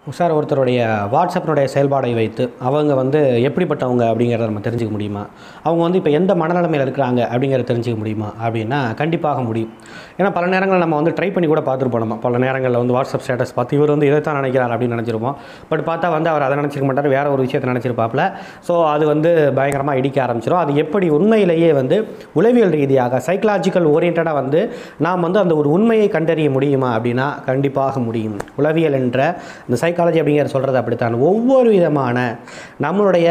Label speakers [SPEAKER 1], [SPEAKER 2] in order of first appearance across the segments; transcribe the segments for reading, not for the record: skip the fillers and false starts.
[SPEAKER 1] Sir ஒருத்தருடைய வாட்ஸ்அப்பினுடைய செயல்பாடை வைத்து அவங்க எப்படிப்பட்டவங்க அப்படிங்கிறத நம்ம தெரிஞ்சுக்க முடியுமா? அவங்க இப்போ எந்த மனநிலைமையில் இருக்கிறாங்க அப்படிங்கிறத தெரிஞ்சுக்க முடியுமா அப்படின்னா கண்டிப்பாக முடியும். ஏன்னா பல நேரங்களில் நம்ம ட்ரை பண்ணி கூட பார்த்துருப்போம். நம்ம பல நேரங்களில் வாட்ஸ்அப் ஸ்டேட்டஸ் பார்த்து இவர் இதைத்தான் நினைக்கிறார் அப்படின்னு நினச்சிருப்போம். பட் பார்த்தா அவர் அதை நினச்சிருக்க மாட்டார், வேறு ஒரு விஷயத்தை நினச்சிருப்பாப்புல. ஸோ அது பயங்கரமாக இடிக்க ஆரம்பிச்சிடும். அது எப்படி உண்மையிலேயே உளவியல் ரீதியாக சைக்கலாஜிக்கல் ஓரியன்டாக நாம் அந்த ஒரு உண்மையை கண்டறிய முடியுமா அப்படின்னா கண்டிப்பாக முடியும். உளவியல் என்ற இந்த சைக்காலஜி அப்படிங்கிற சொல்கிறது அப்படித்தான். ஒவ்வொரு விதமான நம்மளுடைய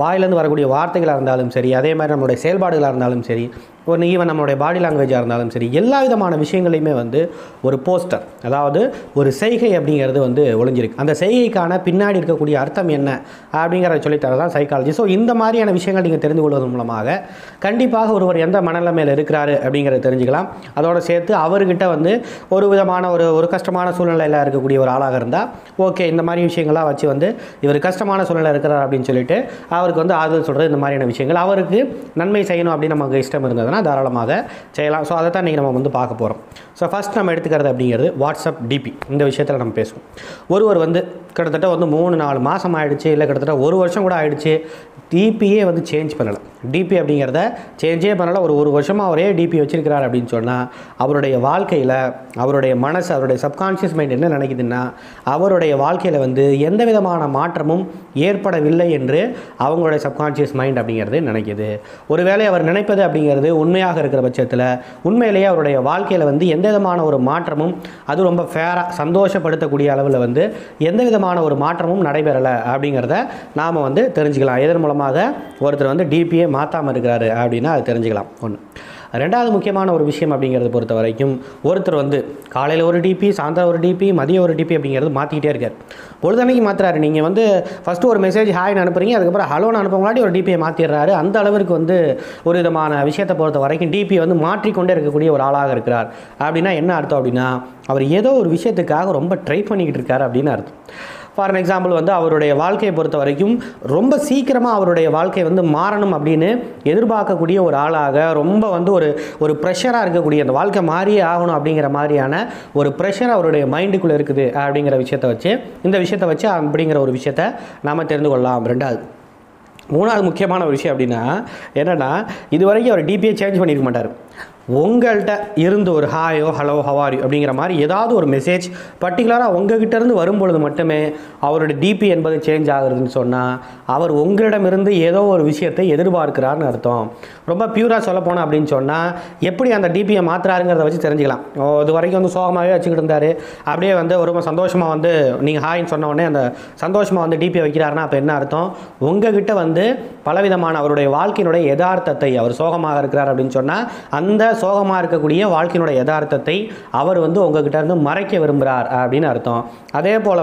[SPEAKER 1] வாயிலேருந்து வரக்கூடிய வார்த்தைகளாக இருந்தாலும் சரி, அதே மாதிரி நம்மளுடைய செயல்பாடுகளாக இருந்தாலும் சரி, ஈவன் நம்மளுடைய பாடி லாங்குவேஜாக இருந்தாலும் சரி, எல்லா விதமான விஷயங்களையுமே ஒரு போஸ்டர், அதாவது ஒரு செய்கை அப்படிங்கிறது ஒளிஞ்சிருக்கு. அந்த செய்கைக்கான பின்னாடி இருக்கக்கூடிய அர்த்தம் என்ன அப்படிங்கிறத சொல்லித்தரது தான் சைக்காலஜி. ஸோ இந்த மாதிரியான விஷயங்கள் நீங்கள் தெரிந்து கொள்வதன் மூலமாக கண்டிப்பாக ஒருவர் எந்த மனநிலைமையில் இருக்கிறாரு அப்படிங்கிறத தெரிஞ்சுக்கலாம். அதோடு சேர்த்து அவர்கிட்ட ஒரு விதமான ஒரு கஷ்டமான சூழ்நிலையில் இருக்கக்கூடிய ஒரு ஆளாக இருந்தால் ஓகே, இந்த மாதிரி விஷயங்கள்லாம் வச்சு இவர் கஷ்டமான சூழ்நிலை இருக்கிறார் அப்படின்னு சொல்லிட்டு அவருக்கு ஆறுதல் சொல்கிறது, இந்த மாதிரியான விஷயங்கள் அவருக்கு நன்மை செய்யணும் அப்படின்னு நமக்கு இஷ்டம் இருந்தது தாராளமாக செய்யலாம். ஸோ அதை தான் இன்றைக்கி நம்ம பார்க்க போகிறோம். ஸோ ஃபஸ்ட் நம்ம எடுத்துக்கிறது அப்படிங்கிறது வாட்ஸ்அப் டிபி. இந்த விஷயத்தில் நம்ம பேசுவோம். ஒருவர் கிட்டத்தட்ட 3-4 மாதம் ஆகிடுச்சு, இல்லை கிட்டத்தட்ட 1 வருஷம் கூட ஆகிடுச்சு, டிபியே சேஞ்ச் பண்ணலை. டிபி அப்படிங்கிறத சேஞ்சே பண்ணலை. ஒரு வருஷமாக அவரே டிபி வச்சுருக்கிறார் அப்படின்னு சொன்னால் அவருடைய வாழ்க்கையில் அவருடைய மனசு, அவருடைய சப்கான்ஷியஸ் மைண்ட் என்ன நினைக்குதுன்னா அவருடைய வாழ்க்கையில் எந்த விதமான மாற்றமும் ஏற்படவில்லை என்று அவங்களுடைய சப்கான்ஷியஸ் மைண்ட் அப்படிங்கிறது நினைக்கிது. ஒருவேளை அவர் நினைப்பது அப்படிங்கிறது உண்மையாக இருக்கிற பட்சத்தில் உண்மையிலேயே அவருடைய வாழ்க்கையில் எந்த விதமான ஒரு மாற்றமும், அது ரொம்ப ஃபேராக சந்தோஷப்படுத்தக்கூடிய அளவில் எந்த விதமான ஒரு மாற்றமும் நடைபெறலை அப்படிங்கிறத நாம் தெரிஞ்சுக்கலாம். இதன் மூலமாக ஒருத்தர் டிபியை மாற்றாமல் இருக்கிறாரு அப்படின்னா அது தெரிஞ்சுக்கலாம். ஒன்று. ரெண்டாவது முக்கியமான ஒரு விஷயம் அப்படிங்கிறத பொறுத்த வரைக்கும் ஒருத்தர் காலையில் ஒரு டிபி, சாயந்தரம் ஒரு டிபி, மதியம் ஒரு டிபி அப்படிங்கிறது மாற்றிக்கிட்டே இருக்கார். பொழுதன்னைக்கு மாற்றுறாரு. நீங்கள் ஃபஸ்ட்டு ஒரு மெசேஜ் ஹாய்னு அனுப்புறீங்க, அதுக்கப்புறம் ஹலோன்னு அனுப்புங்களாட்டி ஒரு டிபியை மாற்றிடுறாரு. அந்த அளவிற்கு ஒரு விதமான விஷயத்தை பொறுத்த வரைக்கும் டிபி மாற்றிக்கொண்டே இருக்கக்கூடிய ஒரு ஆளாக இருக்கிறார். அப்படின்னா என்ன அர்த்தம் அப்படின்னா அவர் ஏதோ ஒரு விஷயத்துக்காக ரொம்ப ட்ரை பண்ணிக்கிட்டு இருக்கார் அப்படின்னு அர்த்தம். ஃபார் எக்ஸாம்பிள் அவருடைய வாழ்க்கையை பொறுத்த வரைக்கும் ரொம்ப சீக்கிரமாக அவருடைய வாழ்க்கை மாறணும் அப்படின்னு எதிர்பார்க்கக்கூடிய ஒரு ஆளாக, ரொம்ப ஒரு ப்ரெஷராக இருக்கக்கூடிய, அந்த வாழ்க்கை மாறியே ஆகணும் அப்படிங்கிற மாதிரியான ஒரு ப்ரெஷர் அவருடைய மைண்டுக்குள்ளே இருக்குது அப்படிங்கிற விஷயத்தை வச்சு, இந்த விஷயத்தை வச்சு அப்படிங்கிற ஒரு விஷயத்தை நாம் தெரிந்து கொள்ளலாம். மூணாவது முக்கியமான ஒரு விஷயம் அப்படின்னா என்னென்னா, இது வரைக்கும் அவர் டிபியை சேஞ்ச் பண்ணியிருக்க மாட்டார். உங்கள்கிட்ட இருந்து ஒரு ஹாயோ ஹலோ ஹவாரி அப்படிங்கிற மாதிரி ஏதாவது ஒரு மெசேஜ் பர்டிகுலராக உங்கள்கிட்ட இருந்து வரும்பொழுது மட்டுமே அவருடைய டிபி என்பது சேஞ்ச் ஆகுதுன்னு சொன்னால் அவர் உங்களிடமிருந்து ஏதோ ஒரு விஷயத்தை எதிர்பார்க்கிறார்னு அர்த்தம். ரொம்ப பியூராக சொல்ல போனோம் அப்படின்னு சொன்னால் எப்படி அந்த டிபியை மாற்றுறாருங்கிறத வச்சு தெரிஞ்சுக்கலாம். இது வரைக்கும் சோகமாகவே வச்சுக்கிட்டு இருந்தார், அப்படியே ரொம்ப சந்தோஷமாக நீங்கள் ஹாய்ன்னு சொன்ன உடனே அந்த சந்தோஷமாக டிபியை வைக்கிறாருன்னா அப்போ என்ன அர்த்தம்? உங்ககிட்ட பலவிதமான அவருடைய வாழ்க்கையினுடைய யதார்த்தத்தை, அவர் சோகமாக இருக்கிறார் அப்படின்னு சொன்னால் அந்த சோகமாக இருக்கக்கூடிய வாழ்க்கையினுடைய யதார்த்தத்தை அவர் உங்ககிட்ட இருந்து மறைக்க விரும்புகிறார் அப்படின்னு அர்த்தம். அதே போல்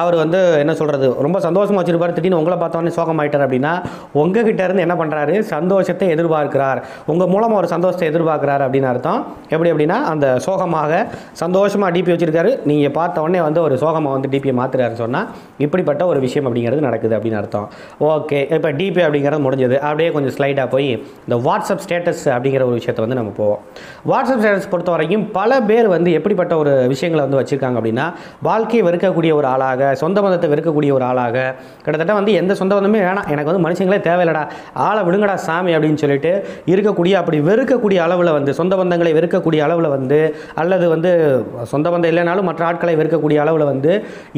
[SPEAKER 1] அவர் என்ன சொல்கிறது, ரொம்ப சந்தோஷமாக வச்சுருப்பார், திடீர்னு உங்களை பார்த்தோன்னே சோகமாயிட்டார் அப்படின்னா உங்ககிட்ட இருந்து என்ன பண்ணுறாரு, சந்தோஷத்தை எதிர்பார்க்கிறார், உங்கள் மூலமாக ஒரு சந்தோஷத்தை எதிர்பார்க்குறாரு அப்படின்னு அர்த்தம். எப்படி அப்படின்னா அந்த சோகமாக சந்தோஷமாக டிபி வச்சுருக்காரு, நீங்கள் பார்த்த உடனே ஒரு சோகமாக டிபியை மாற்றுறாருன்னு சொன்னால் இப்படிப்பட்ட ஒரு விஷயம் அப்படிங்கிறது நடக்குது அப்படின்னு அர்த்தம். ஓகே, இப்போ டிபி அப்படிங்கிறது முடிஞ்சது. அப்படியே கொஞ்சம் ஸ்லைடாக போய் இந்த வாட்ஸ்அப் ஸ்டேட்டஸ் அப்படிங்கிற ஒரு விஷயத்தை நம்ம போவோம். வாட்ஸ்அப் ஸ்டேட்டஸ் பொறுத்த வரைக்கும் பல பேர் எப்படிப்பட்ட ஒரு விஷயங்களை வச்சுருக்காங்க அப்படின்னா, வாழ்க்கையை வெறுக்கக்கூடிய ஒரு ஆளாக, சொந்த பந்தத்தை வெறுக்கக்கூடிய ஒரு ஆளாக, கிட்டத்தட்ட எந்த சொந்த பந்தமே வேணாம், எனக்கு மனுஷங்களே தேவையில்லடா, ஆளை விடுங்கடா சாமி அப்படின்னு சொல்லிட்டு இருக்கக்கூடிய, அப்படி வெறுக்கக்கூடிய அளவில் சொந்த பந்தங்களை வெறுக்கக்கூடிய அளவில் அல்லது சொந்த பந்தம் இல்லைனாலும் மற்ற ஆட்களை வெறுக்கக்கூடிய அளவில்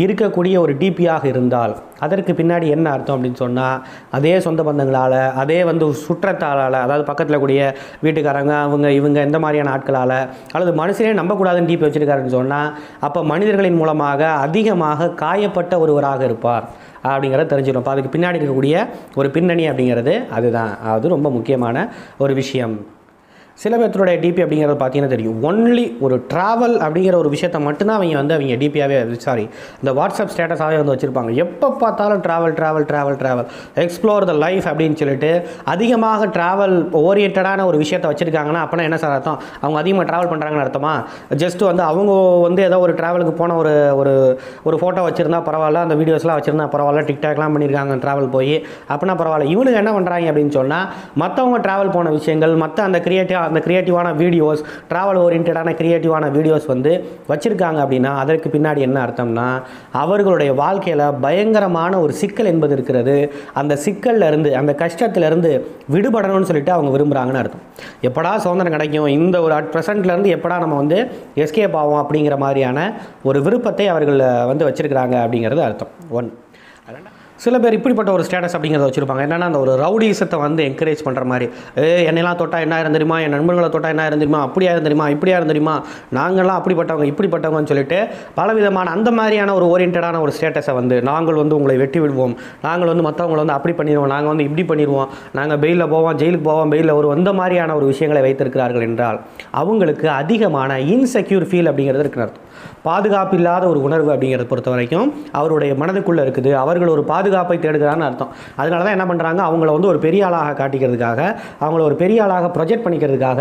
[SPEAKER 1] இருக்கக்கூடிய ஒரு டிபியாக இருந்தால் அதற்கு பின்னாடி என்ன அர்த்தம் அப்படின்னு சொன்னால், அதே சொந்த பந்தங்களால், அதே சுற்றத்தாளால், அதாவது பக்கத்தில் கூடிய வீட்டுக்காரங்க, இவங்க இந்த மாதிரியான ஆட்களால், அல்லது மனுஷனே நம்பக்கூடாதுன்னு டிபி வச்சுருக்காருன்னு சொன்னால் அப்போ மனிதர்களின் மூலமாக அதிகமாக காயப்பட்ட ஒருவராக இருப்பார் அப்படிங்கிறத தெரிஞ்சுக்கணும். அதுக்கு பின்னாடி இருக்கக்கூடிய ஒரு பின்னணி அப்படிங்கிறது அதுதான். அது ரொம்ப முக்கியமான ஒரு விஷயம். சில பேர்த்தோடைய டிபி அப்படிங்கிறது பார்த்தீங்கன்னா தெரியும், ஒன்லி ஒரு ட்ராவல் அப்படிங்கிற ஒரு விஷயத்தை மட்டும்தான் அவங்க டிபியாகவே, இந்த வாட்ஸ்அப் ஸ்டேட்டஸாகவே வச்சுருப்பாங்க. எப்போ பார்த்தாலும் ட்ராவல் எக்ஸ்ப்ளோர் த லைஃப் அப்படின்னு சொல்லிட்டு அதிகமாக ட்ராவல் ஓரியன்டான ஒரு விஷயத்தை வச்சுருக்காங்கன்னா அப்போனா என்ன சார் அர்த்தம்? அவங்க அதிகமாக ட்ராவல் பண்ணுறாங்கன்னு அர்த்தமா? ஜஸ்ட்டு அவங்க ஏதோ ஒரு ட்ராவலுக்கு போன ஒரு ஃபோட்டோ வச்சுருந்தா பரவாயில்ல, அந்த வீடியோஸ்லாம் வச்சுருந்தா பரவாயில்ல, டிக்டாக்லாம் பண்ணியிருக்காங்க ட்ராவல் போய், அப்படின்னா பரவாயில்ல. இவனுக்கு என்ன பண்ணுறாங்க அப்படின்னு சொன்னால் மற்றவங்க ட்ராவல் போன விஷயங்கள், மற்ற அந்த கிரியேட்டிவ் அந்த க்ரியேட்டிவான வீடியோஸ், ட்ராவல் ஓரியன்டான க்ரியேட்டிவான வீடியோஸ் வந்து வச்சுருக்காங்க அப்படின்னா அதற்கு பின்னாடி என்ன அர்த்தம்னா அவர்களுடைய வாழ்க்கையில் பயங்கரமான ஒரு சிக்கல் என்பது இருக்கிறது. அந்த சிக்கல்லேருந்து, அந்த கஷ்டத்துலேருந்து விடுபடணும்னு சொல்லிட்டு அவங்க விரும்புகிறாங்கன்னு அர்த்தம். எப்படா சுதந்திரம் கிடைக்கும், இந்த ஒரு அட் ப்ரெசென்ட்லேருந்து எப்படா நம்ம வந்து எஸ்கேப் ஆகும் அப்படிங்கிற மாதிரியான ஒரு விருப்பத்தை அவர்கள் வந்து வச்சுருக்கிறாங்க அப்படிங்கிறது அர்த்தம். ஒன். சில பேர் இப்படிப்பட்ட ஒரு ஸ்டேட்டஸ் அப்படிங்கிறத வச்சுருப்பாங்க. என்னென்னா அந்த ஒரு ரவுடிசத்தை வந்து என்கரேஜ் பண்ணுற மாதிரி, என்னெல்லாம் தொட்டா என்ன ஆயிரம் தெரியுமா, என் நண்பர்களை தொட்டா என்ன ஆயிரம் தெரியுமா, அப்படியா தெரியுமா, இப்படியா தெரியுமா, நாங்கள்லாம் அப்படிப்பட்டவங்க இப்படிப்பட்டவங்கன்னு சொல்லிட்டு பலவிதமான அந்த மாதிரியான ஒரு ஓரியன்டான ஒரு ஸ்டேட்டஸை வந்து நாங்கள் வந்து உங்களை வெட்டி விடுவோம், நாங்கள் வந்து மற்றவங்களை வந்து அப்படி பண்ணிடுவோம், நாங்கள் வந்து இப்படி பண்ணிடுவோம், நாங்கள் பெயிலில் போவோம், ஜெயிலுக்கு போவோம், பெயிலில் ஒரு இந்த மாதிரியான ஒரு விஷயங்களை வைத்திருக்கிறார்கள் என்றால் அவங்களுக்கு அதிகமான இன்செக்யூர் ஃபீல் அப்படிங்கிறது இருக்குன்னு அர்த்தம். பாதுகாப்பு இல்லாத ஒரு உணர்வு அப்படிங்கிறத பொறுத்த வரைக்கும் அவருடைய மனதுக்குள்ளே இருக்குது. அவர்கள் ஒரு பாதுகாப்பை தேடுகிறான்னு அர்த்தம். அதனால தான் என்ன பண்ணுறாங்க, அவங்கள வந்து ஒரு பெரிய ஆளாக காட்டிக்கிறதுக்காக, அவங்கள ஒரு பெரிய ஆளாக ப்ரொஜெக்ட் பண்ணிக்கிறதுக்காக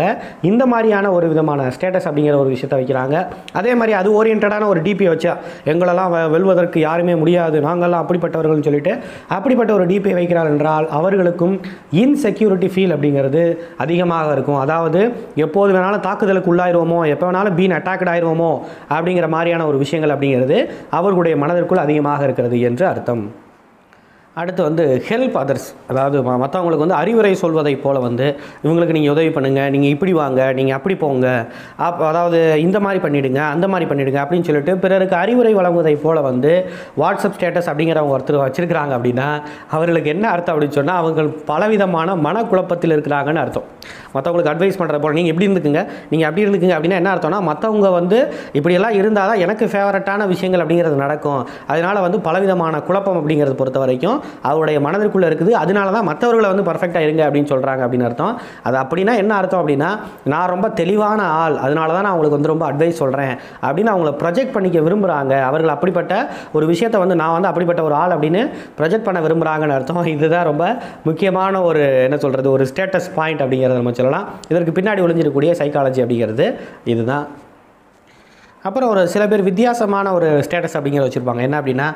[SPEAKER 1] இந்த மாதிரியான ஒரு விதமான ஸ்டேட்டஸ் அப்படிங்கிற ஒரு விஷயத்தை வைக்கிறாங்க. அதே மாதிரி அது ஓரியன்டான ஒரு டிபி வச்சா எங்களெல்லாம் வெல்வதற்கு யாருமே முடியாது, நாங்கள்லாம் அப்படிப்பட்டவர்கள்னு சொல்லிட்டு அப்படிப்பட்ட ஒரு டிபி வைக்கிறார் என்றால் அவர்களுக்கும் இன்செக்யூரிட்டி ஃபீல் அப்படிங்கிறது அதிகமாக இருக்கும். அதாவது எப்போது வேணாலும் தாக்குதலுக்கு உள்ளாயிருவோமோ, எப்போ வேணாலும் பீன் அட்டாக்ட் ஆயிடுவோமோ அப்படிங்கிற மாதிரியான ஒரு விஷயங்கள் அப்படிங்கிறது அவர்களுடைய மனதிற்குள் அதிகமாக இருக்கிறது என்று அர்த்தம். அடுத்து வந்து ஹெல்ப் அதர்ஸ், அதாவது மற்றவங்களுக்கு வந்து அறிவுரை சொல்வதை போல் வந்து இவங்களுக்கு நீங்கள் உதவி பண்ணுங்கள், நீங்கள் இப்படி வாங்க, நீங்கள் அப்படி போங்க, அதாவது இந்த மாதிரி பண்ணிவிடுங்க, அந்த மாதிரி பண்ணிவிடுங்க அப்படின்னு சொல்லிட்டு பிறருக்கு அறிவுரை வழங்குவதை போல் வந்து வாட்ஸ்அப் ஸ்டேட்டஸ் அப்படிங்கிறவங்க ஒருத்தர் வச்சுருக்கிறாங்க அப்படின்னா அவர்களுக்கு என்ன அர்த்தம் அப்படின்னு சொன்னால் அவங்க பலவிதமான மனக்குழப்பத்தில் இருக்கிறாங்கன்னு அர்த்தம். மற்றவங்களுக்கு அட்வைஸ் பண்ணுற போல் நீங்கள் எப்படி இருந்துக்குங்க, நீங்கள் அப்படி இருந்துக்குங்க அப்படின்னா என்ன அர்த்தம்னா மற்றவங்க வந்து இப்படியெல்லாம் இருந்தால் தான் எனக்கு ஃபேவரட்டான விஷயங்கள் அப்படிங்கிறது நடக்கும். அதனால் வந்து பலவிதமான குழப்பம் அப்படிங்கிறது பொறுத்த வரைக்கும் அவருடைய மனதிற்குள்ளே இருக்குது. அதனால தான் மற்றவர்களை வந்து பர்ஃபெக்டாக இருங்க அப்படின்னு சொல்கிறாங்க அப்படின்னு அர்த்தம். அது அப்படின்னா என்ன அர்த்தம் அப்படின்னா நான் ரொம்ப தெளிவான ஆள், அதனால தான் நான் அவங்களுக்கு வந்து ரொம்ப அட்வைஸ் சொல்கிறேன் அப்படின்னு அவங்கள ப்ரொஜெக்ட் பண்ணிக்க விரும்புகிறாங்க. அவர்கள் அப்படிப்பட்ட ஒரு விஷயத்தை வந்து நான் வந்து அப்படிப்பட்ட ஒரு ஆள் அப்படின்னு ப்ரொஜெக்ட் பண்ண விரும்புகிறாங்கன்னு அர்த்தம். இதுதான் ரொம்ப முக்கியமான ஒரு என்ன சொல்கிறது ஒரு ஸ்டேட்டஸ் பாயிண்ட் அப்படிங்கிறத நம்ம சொல்லலாம். இதற்கு பின்னாடி ஒளிஞ்சிருக்கக்கூடிய சைக்காலஜி அப்படிங்கிறது இதுதான். அப்புறம் ஒரு சில பேர் வித்தியாசமான ஒரு ஸ்டேட்டஸ் அப்படிங்கிறத வச்சுருப்பாங்க. என்ன அப்படின்னா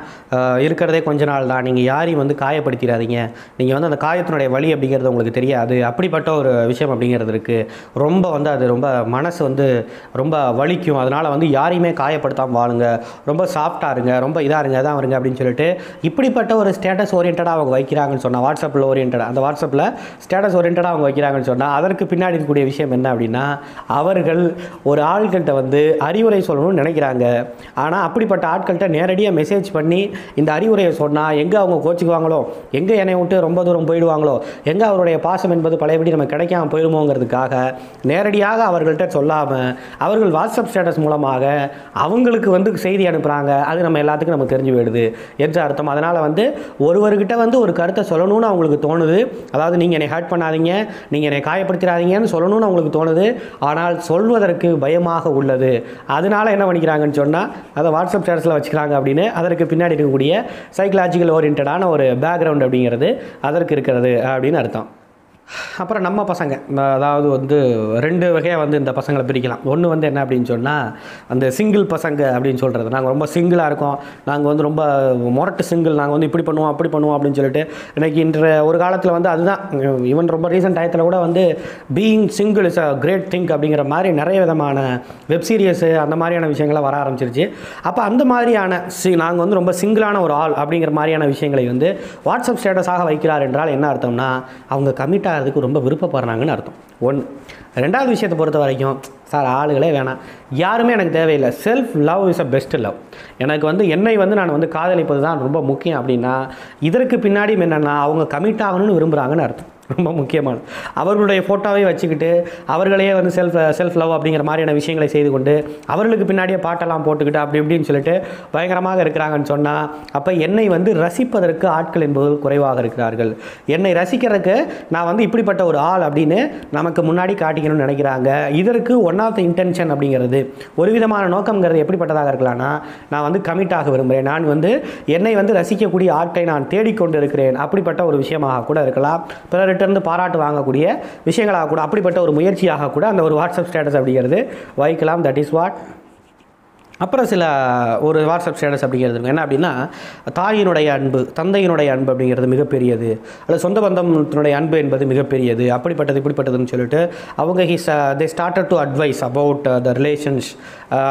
[SPEAKER 1] இருக்கிறதே கொஞ்ச நாள் தான், நீங்கள் யாரையும் வந்து காயப்படுத்திடாதீங்க, நீங்கள் வந்து அந்த காயத்தினுடைய வலி அப்படிங்கிறது உங்களுக்கு தெரியாது, அப்படிப்பட்ட ஒரு விஷயம் அப்படிங்கிறது இருக்குது. ரொம்ப வந்து அது ரொம்ப மனசு வந்து ரொம்ப வலிக்கும், அதனால் வந்து யாரையுமே காயப்படுத்தாமல் வாழுங்க, ரொம்ப சாஃப்டாக இருங்க, ரொம்ப இதாக இருங்க, தான் இருங்க அப்படின்னு சொல்லிட்டு இப்படிப்பட்ட ஒரு ஸ்டேட்டஸ் ஓரியன்டாக அவங்க வைக்கிறாங்கன்னு சொன்னால், வாட்ஸ்அப்பில் ஓரியன்டாக அந்த வாட்ஸ்அப்பில் ஸ்டேட்டஸ் ஓரியன்டாக அவங்க வைக்கிறாங்கன்னு சொன்னால் அதற்கு பின்னாடி இருக்கக்கூடிய விஷயம் என்ன அப்படின்னா அவர்கள் ஒரு ஆள்கிட்ட வந்து அறிவுரை நினைக்கிறாங்க. ஆனால் அப்படிப்பட்ட ஆட்கள்கிட்ட நேரடியாக மெசேஜ் பண்ணி இந்த அறிவுரையை சொன்னால் எங்கே அவங்க கோச்சிக்குவாங்களோ, எங்கே என்னை விட்டு ரொம்ப தூரம் போயிடுவாங்களோ, எங்கே அவருடைய பாசம் என்பது பழையபடி நம்ம கிடைக்காம போயிடுமோங்கிறதுக்காக நேரடியாக அவர்கள்ட்ட சொல்லாமல் அவர்கள் வாட்ஸ்அப் ஸ்டேட்டஸ் மூலமாக அவங்களுக்கு வந்து செய்தி அனுப்புகிறாங்க. அது நம்ம எல்லாத்துக்கும் நமக்கு தெரிஞ்சு போயிடுது என்று அர்த்தம். அதனால் வந்து ஒருவர்கிட்ட வந்து ஒரு கருத்தை சொல்லணும்னு அவங்களுக்கு தோணுது. அதாவது நீங்கள் என்னை ஹர்ட் பண்ணாதீங்க, நீங்கள் என்னை காயப்படுத்திடாதீங்கன்னு சொல்லணும்னு அவங்களுக்கு தோணுது. ஆனால் சொல்வதற்கு பயமாக உள்ளது. அதனால் என்ன பண்ணிக்கிறாங்கன்னு சொன்னால் அதை வாட்ஸ்அப் ஸ்டேட்டஸில் வச்சுக்கிறாங்க அப்படின்னு அதற்கு பின்னாடி இருக்கக்கூடிய சைக்கலாஜிக்கல் ஓரியன்டான ஒரு பேக்ரவுண்ட் அப்படிங்கிறது அதற்கு இருக்கிறது அப்படின்னு அர்த்தம். அப்புறம் நம்ம பசங்க, அதாவது வந்து ரெண்டு வகையாக வந்து இந்த பசங்களை பிரிக்கலாம். ஒன்று வந்து என்ன அப்படின்னு சொன்னால் அந்த சிங்கிள் பசங்க அப்படின்னு சொல்கிறது, நாங்கள் ரொம்ப சிங்கிளாக இருக்கோம், நாங்கள் வந்து ரொம்ப மொரட்டு சிங்கிள், நாங்கள் வந்து இப்படி பண்ணுவோம் அப்படி பண்ணுவோம் அப்படின்னு சொல்லிட்டு இன்றைக்கி இன்ற ஒரு காலத்தில் வந்து அதுதான் ஈவன் ரொம்ப ரீசெண்ட் டயத்தில் கூட வந்து being single is a great thing அப்படிங்கிற மாதிரி நிறைய விதமான வெப் சீரியஸு அந்த மாதிரியான விஷயங்கள்லாம் வர ஆரம்பிச்சிருச்சு. அப்போ அந்த மாதிரியான நாங்கள் வந்து ரொம்ப சிங்கிளான ஒரு ஆள் அப்படிங்கிற மாதிரியான விஷயங்களை வந்து வாட்ஸ்அப் ஸ்டேட்டஸாக வைக்கிறார் என்றால் என்ன அர்த்தம்னா அவங்க கமிட்டாக அதுக்கு ரொம்ப விருப்பப்படுறாங்கன்னு அர்த்தம். ஒன்று. ரெண்டாவது விஷயத்தை பொறுத்த வரைக்கும் சார் ஆளுகளே வேணாம், யாருமே எனக்கு தேவையில்லை, self love is a best love, எனக்கு வந்து என்னை வந்து நான் வந்து காதலிப்பது தான் ரொம்ப முக்கியம் அப்படின்னா இதற்கு பின்னாடி என்னென்னா அவங்க கமிட் ஆகணும்னு விரும்புகிறாங்கன்னு அர்த்தம். ரொம்ப முக்கியமான அவர்களுடைய ஃபோட்டோவை வச்சுக்கிட்டு அவர்களையே வந்து செல்ஃப் லவ் அப்படிங்கிற மாதிரியான விஷயங்களை செய்து கொண்டு அவர்களுக்கு பின்னாடியே பாட்டெல்லாம் போட்டுக்கிட்டு அப்படி இப்படின்னு சொல்லிட்டு பயங்கரமாக இருக்கிறாங்கன்னு சொன்னால் அப்போ என்னை வந்து ரசிப்பதற்கு ஆட்கள் என்பவர்கள் குறைவாக இருக்கிறார்கள். என்னை ரசிக்கிறதுக்கு நான் வந்து இப்படிப்பட்ட ஒரு ஆள் அப்படின்னு நமக்கு முன்னாடி காட்டிக்கணும்னு நினைக்கிறாங்க. இதற்கு ஒன் ஆஃப் த இன்டென்ஷன் அப்படிங்கிறது ஒரு விதமான நோக்கம்ங்கிறது எப்படிப்பட்டதாக இருக்கலாம்னா நான் வந்து கமிட் ஆக விரும்புகிறேன், நான் வந்து என்னை வந்து ரசிக்கக்கூடிய ஆட்களை நான் தேடிக்கொண்டு இருக்கிறேன் அப்படிப்பட்ட ஒரு விஷயமாக கூட இருக்கலாம். பிறர் இருந்து பாராட்டு வாங்கக்கூடிய விஷயங்களாக கூட அப்படிப்பட்ட ஒரு முயற்சியாக கூட அந்த ஒரு வாட்ஸ்அப் ஸ்டேட்டஸ் அப்படிங்கிறது வைக்கலாம். தட் இஸ் வாட் அப்புறம் சில ஒரு வாட்ஸ்அப் ஸ்டேட்டஸ் அப்படிங்கிறது இருக்கும். என்ன அப்படின்னா, தாயினுடைய அன்பு, தந்தையினுடைய அன்பு அப்படிங்கிறது மிகப்பெரியது, அல்லது சொந்த பந்தத்தினுடைய அன்பு என்பது மிகப்பெரியது, அப்படிப்பட்டது இப்படிப்பட்டதுன்னு சொல்லிட்டு அவங்க they started to advice about the relations,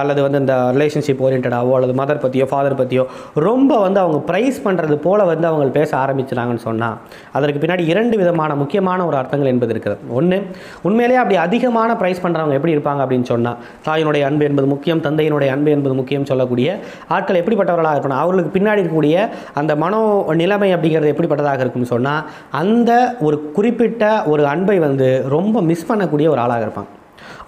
[SPEAKER 1] அல்லது வந்து இந்த ரிலேஷன்ஷிப் ஓரியன்டாவோ அல்லது மதர் பற்றியோ ஃபாதர் பற்றியோ ரொம்ப வந்து அவங்க ப்ரைஸ் பண்ணுறது போல் வந்து அவங்க பேச ஆரம்பிச்சிட்டாங்கன்னு சொன்னால் அதற்கு பின்னாடி 2 விதமான முக்கியமான ஒரு அர்த்தங்கள் என்பது இருக்கிறது. ஒன்று, உண்மையிலேயே அப்படி அதிகமான ப்ரைஸ் பண்ணுறவங்க எப்படி இருப்பாங்க அப்படின்னு சொன்னால், தாயினுடைய அன்பு என்பது முக்கியம், தந்தையினுடைய அன்பு என்பது முக்கியம் சொல்லக்கூடிய ஆட்கள் எப்படிப்பட்டவர்களாக இருக்கணும், அவர்களுக்கு பின்னாடி இருக்கக்கூடிய அந்த மனோ நிலைமை அப்படிங்கிறது எப்படிப்பட்டதாக இருக்குன்னு சொன்னால், அந்த ஒரு குறிப்பிட்ட ஒரு அன்பை வந்து ரொம்ப மிஸ் பண்ணக்கூடிய ஒரு ஆளாக இருப்பாங்க.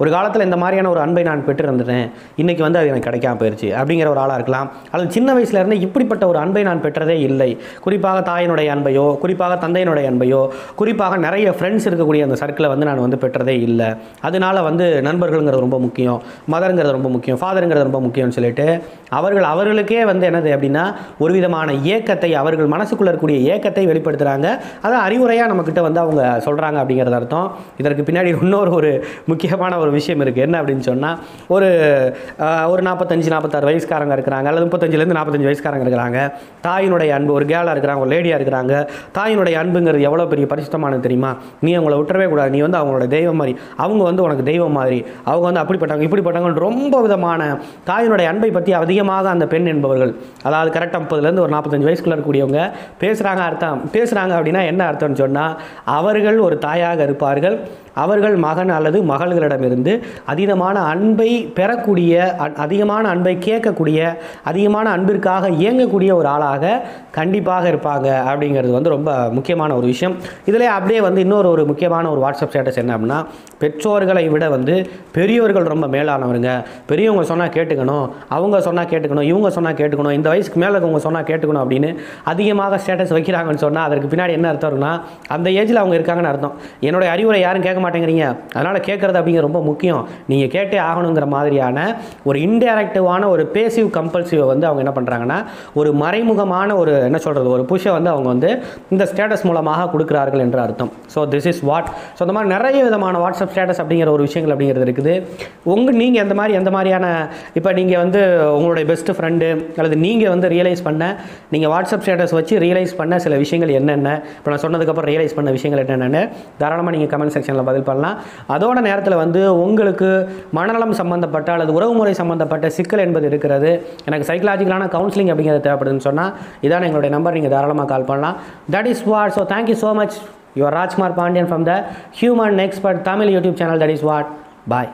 [SPEAKER 1] ஒரு காலத்தில் இந்த மாதிரியான ஒரு அன்பை நான் பெற்றிருந்தேன், இன்றைக்கி வந்து அது எனக்கு கிடைக்காம போயிடுச்சு அப்படிங்கிற ஒரு ஆளாக இருக்கலாம். அல்லது சின்ன வயசுலேருந்து இப்படிப்பட்ட ஒரு அன்பை நான் பெற்றதே இல்லை, குறிப்பாக தாயினுடைய அன்பையோ குறிப்பாக தந்தையினுடைய அன்பையோ குறிப்பாக நிறைய ஃப்ரெண்ட்ஸ் இருக்கக்கூடிய அந்த சர்க்கிளை வந்து நான் வந்து பெற்றதே இல்லை, அதனால் வந்து நண்பர்கள்ங்கிறது ரொம்ப முக்கியம், மதருங்கிறது ரொம்ப முக்கியம், ஃபாதருங்கிறது ரொம்ப முக்கியம்னு சொல்லிட்டு அவர்களுக்கே வந்து என்னது அப்படின்னா ஒரு விதமான ஏக்கத்தை, அவர்கள் மனசுக்குள்ளே இருக்கக்கூடிய ஏக்கத்தை வெளிப்படுத்துகிறாங்க. அதை அறிவுரையாக நம்மக்கிட்ட வந்து அவங்க சொல்கிறாங்க அப்படிங்கிறது அர்த்தம். இதற்கு பின்னாடி இன்னொரு ஒரு முக்கியமான ஒரு விஷயம் இருக்குது. என்ன அப்படின்னு சொன்னால், ஒரு 45-46 வயசுக்காரங்க இருக்கிறாங்க, அல்லது 35லேருந்து 45 வயசுக்காரங்க இருக்கிறாங்க. தாயினுடைய அன்பு, ஒரு கேளாக இருக்கிறாங்க, ஒரு லேடியாக இருக்கிறாங்க. தாயினுடைய அன்புங்கிறது எவ்வளோ பெரிய பரிசுத்தமானது தெரியுமா? நீ அவங்கள விட்டுறவே கூடாது, நீ வந்து அவங்களோட தெய்வம் மாதிரி, அவங்க வந்து உனக்கு தெய்வம் மாதிரி, அவங்க வந்து அப்படிப்பட்டவங்க இப்படிப்பட்டவங்க ரொம்ப விதமான தாயினுடைய அன்பை பற்றி அதிகமாக அந்த பெண் என்பவர்கள், அதாவது கரெக்டாக 30லேருந்து ஒரு 45 வயசுக்குள்ள இருக்கக்கூடியவங்க பேசுகிறாங்க அப்படின்னா என்ன அர்த்தம்னு சொன்னால், அவர்கள் ஒரு தாயாக இருப்பார்கள், அவர்கள் மகன் அல்லது மகள்களிடமிருந்து அதிகமான அன்பை பெறக்கூடிய, அதிகமான அன்பை கேட்கக்கூடிய, அதிகமான அன்பிற்காக இயங்கக்கூடிய ஒரு ஆளாக கண்டிப்பாக இருப்பாங்க அப்படிங்கிறது வந்து ரொம்ப முக்கியமான ஒரு விஷயம். இதில் அப்படியே வந்து இன்னொரு முக்கியமான ஒரு வாட்ஸ்அப் ஸ்டேட்டஸ் என்ன அப்படின்னா, பெற்றோர்களை விட வந்து பெரியவர்கள் ரொம்ப மேலானவருங்க, பெரியவங்க சொன்னால் கேட்டுக்கணும், அவங்க சொன்னால் கேட்டுக்கணும், இவங்க சொன்னால் கேட்டுக்கணும், இந்த வயசுக்கு மேலே இருக்கவங்க சொன்னால் கேட்டுக்கணும் அப்படின்னு அதிகமாக ஸ்டேட்டஸ் வைக்கிறாங்கன்னு சொன்னால் அதற்கு பின்னாடி என்ன அர்த்தம் இருக்குன்னா, அந்த ஏஜில் அவங்க இருக்காங்கன்னு அர்த்தம். என்னுடைய அறிவுரை யாரும் கேட்க மாட்டேங்கிறீங்க, அதனால் கேட்குறது அப்படிங்கிற ரொம்ப முக்கியம், நீங்கள் கேட்டே ஆகணுங்கிற மாதிரியான ஒரு இன்டைரக்டிவான ஒரு பேசிவ் கம்பல்சிவை வந்து அவங்க என்ன பண்ணுறாங்கன்னா, ஒரு மறைமுகமான ஒரு என்ன சொல்கிறது, ஒரு புஷை வந்து அவங்க வந்து இந்த ஸ்டேட்டஸ் மூலமாக கொடுக்குறார்கள் என்று அர்த்தம். So this is what. So இந்த மாதிரி நிறைய விதமான வாட்ஸ்அப் ஸ்டேட்டஸ் அப்படிங்கிற ஒரு விஷயங்கள் அப்படிங்கிறது இருக்குது. நீங்கள் எந்த மாதிரியான இப்போ நீங்கள் வந்து உங்களுடைய பெஸ்ட் ஃப்ரெண்டு அல்லது நீங்கள் வந்து ரியலைஸ் பண்ண, நீங்கள் வாட்ஸ்அப் ஸ்டேட்டஸ் வச்சு ரியலைஸ் பண்ண சில விஷயங்கள் என்னென்ன, இப்போ நான் சொன்னதுக்கப்புறம் ரியலைஸ் பண்ண விஷயங்கள் என்னென்னு தாராளமாக நீங்கள் கமெண்ட் செக்ஷனில் பதில் பண்ணலாம். அதோட நேரத்தில் வந்து உங்களுக்கு மனநலம் சம்பந்தப்பட்ட அல்லது உறவுமுறை சம்பந்தப்பட்ட சிக்கல் என்பது இருக்கிறது, எனக்கு சைக்கலாஜிக்கலான கவுன்சிலிங் அப்படிங்கிறது தேவைப்படுதுன்னு சொன்னால் இதான் எங்களுடைய நம்பர், நீங்கள் தாராளமாக கால் பண்ணலாம். That is what. So thank you so much. Your Rajkumar Pandian from the human expert Tamil YouTube channel. That is what. Bye.